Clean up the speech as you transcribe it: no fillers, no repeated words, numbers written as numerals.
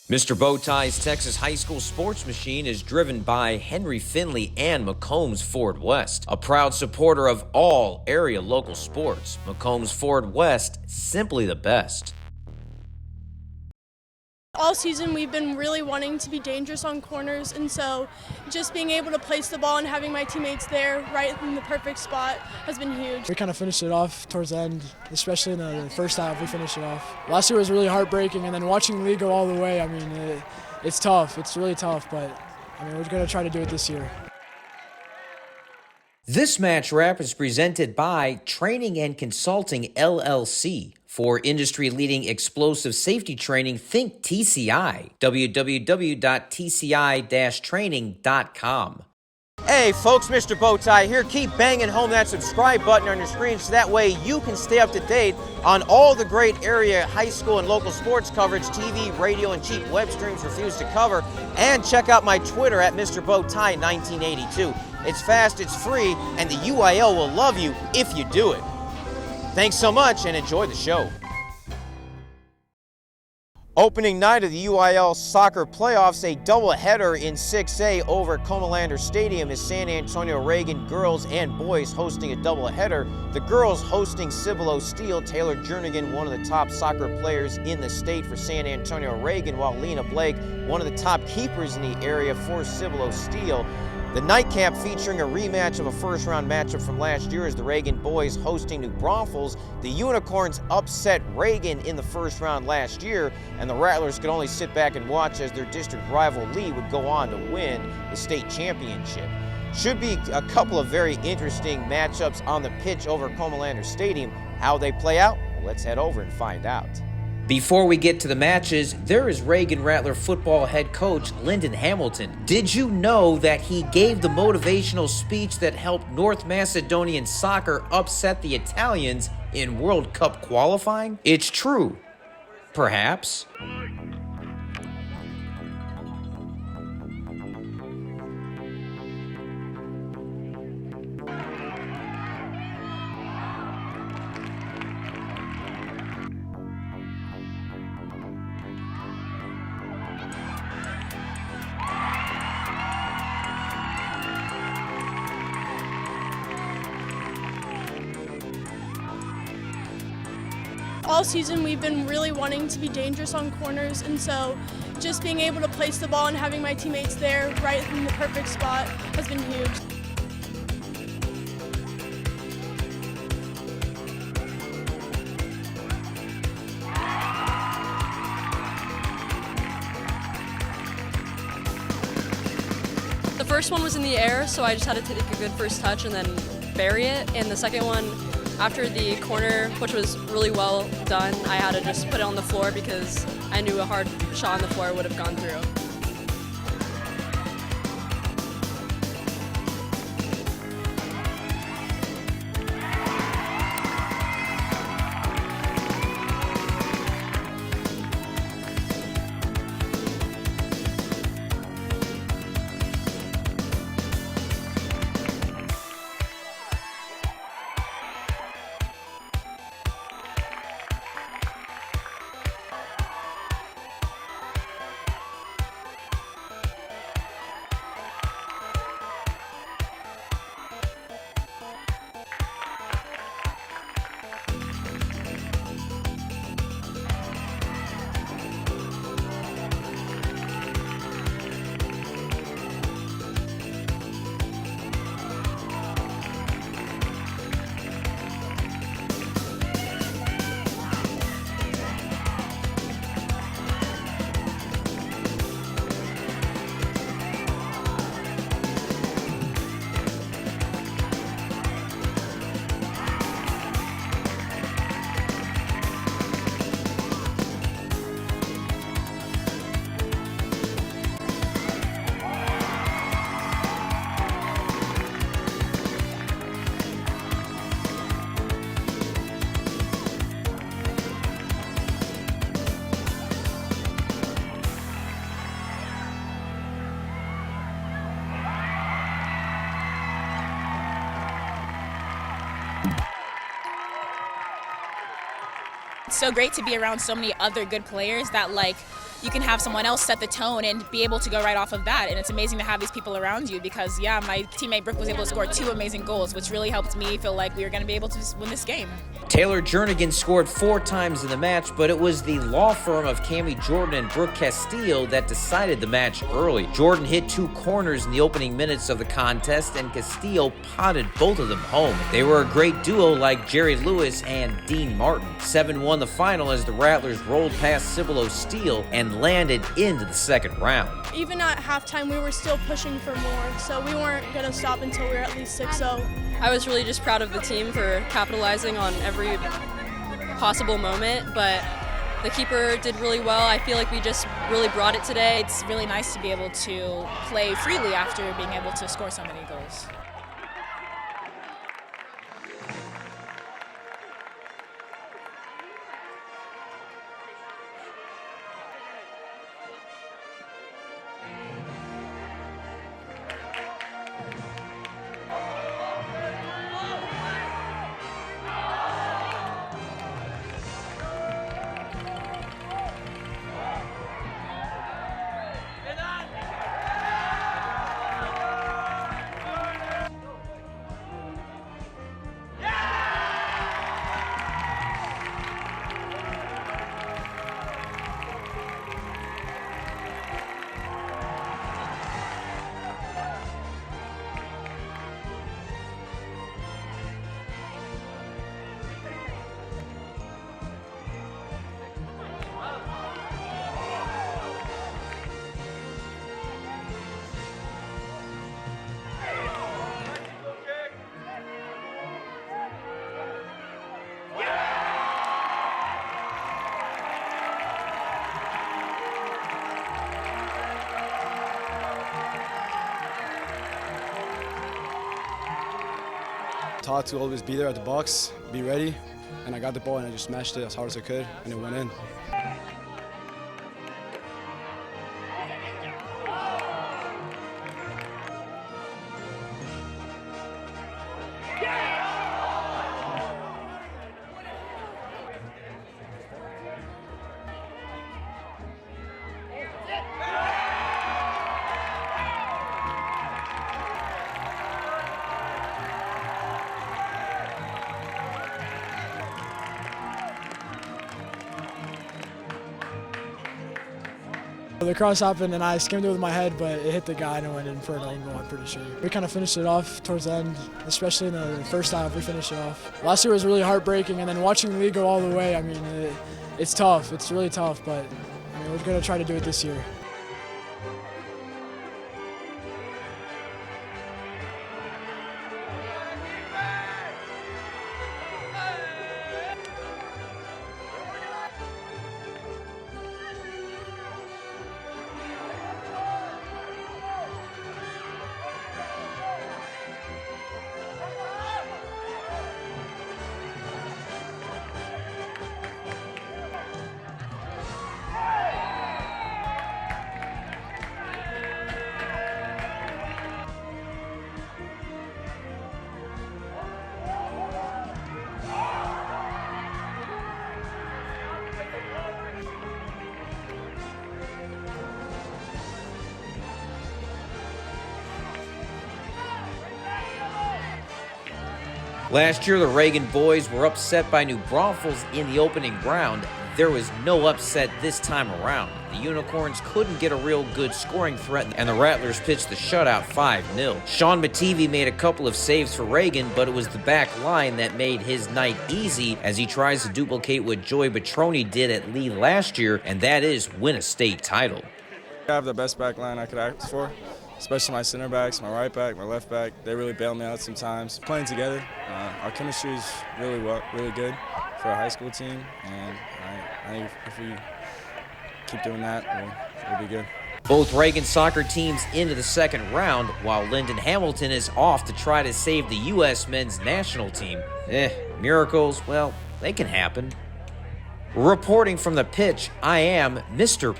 Mr. Bowtie's Texas High School Sports Machine is driven by Henry Finley and McCombs Ford West, a proud supporter of all area local sports. McCombs Ford West, simply the best. All season we've been really wanting to be dangerous on corners, and so just being able to place the ball and having my teammates there right in the perfect spot has been huge. We kind of finished it off towards the end, especially in the first half. We finished it off. Last year was really heartbreaking, and then watching the league go all the way, I mean, it's tough. It's really tough, but I mean, we're going to try to do it this year. This match wrap is presented by Training and Consulting LLC. For industry-leading explosive safety training, think TCI. www.tci-training.com. Hey folks, Mr. Bowtie here. Keep banging home that subscribe button on your screen so that way you can stay up to date on all the great area high school and local sports coverage TV, radio, and cheap web streams refuse to cover. And check out my Twitter at Mr. Bowtie 1982. It's fast, it's free, and the UIL will love you if you do it. Thanks so much and enjoy the show. Opening night of the UIL soccer playoffs, a doubleheader in 6A over at Comalander Stadium is San Antonio Reagan girls and boys hosting a doubleheader. The girls hosting Cibolo Steele, Taylor Jernigan, one of the top soccer players in the state for San Antonio Reagan, while Lena Blake, one of the top keepers in the area for Cibolo Steele. The nightcap featuring a rematch of a first-round matchup from last year as the Reagan boys hosting New Braunfels. The Unicorns upset Reagan in the first round last year, and the Rattlers could only sit back and watch as their district rival Lee would go on to win the state championship. Should be a couple of very interesting matchups on the pitch over Comalander Stadium. How they play out? Well, let's head over and find out. Before we get to the matches, there is Reagan Rattler football head coach Lyndon Hamilton. Did you know that he gave the motivational speech that helped North Macedonian soccer upset the Italians in World Cup qualifying? It's true. Perhaps. All season we've been really wanting to be dangerous on corners, and so just being able to place the ball and having my teammates there right in the perfect spot has been huge. The first one was in the air, so I just had to take a good first touch and then bury it. And the second one, after the corner, which was really well done, I had to just put it on the floor because I knew a hard shot on the floor would have gone through. so great to be around so many other good players that, like, you can have someone else set the tone and be able to go right off of that. And it's amazing to have these people around you because, yeah, my teammate Brooke was able to score 2 amazing goals, which really helped me feel like we were going to be able to win this game. Taylor Jernigan scored 4 times in the match, but it was the law firm of Cami Jordan and Brooke Castillo that decided the match early. Jordan hit 2 corners in the opening minutes of the contest, and Castillo potted both of them home. They were a great duo like Jerry Lewis and Dean Martin. 7-1 the final as the Rattlers rolled past Cibolo Steele and landed into the second round. Even at halftime, we were still pushing for more, so we weren't going to stop until we were at least 6-0. I was really just proud of the team for capitalizing on every possible moment, but the keeper did really well. I feel like we just really brought it today. It's really nice to be able to play freely after being able to score so many goals. Taught to always be there at the box, be ready, and I got the ball and I just smashed it as hard as I could, and it went in. The cross happened and I skimmed it with my head, but it hit the guy and it went in for an own goal, I'm pretty sure. We kind of finished it off towards the end, especially in the first half, we finished it off. Last year was really heartbreaking, and then watching the league go all the way, I mean, it's tough, it's really tough, but I mean, we're going to try to do it this year. Last year, the Reagan boys were upset by New Braunfels in the opening round. There was no upset this time around. The Unicorns couldn't get a real good scoring threat, and the Rattlers pitched the shutout 5-0. Sean Mativi made a couple of saves for Reagan, but it was the back line that made his night easy as he tries to duplicate what Joey Petroni did at Lee last year, and that is win a state title. I have the best back line I could ask for, especially my center backs, my right back, my left back. They really bail me out sometimes. Playing together, our chemistry is really good for a high school team, and I think if we keep doing that, we'll be good. Both Reagan soccer teams into the second round, while Lyndon Hamilton is off to try to save the U.S. men's national team. Miracles, well, they can happen. Reporting from the pitch, I am Mr.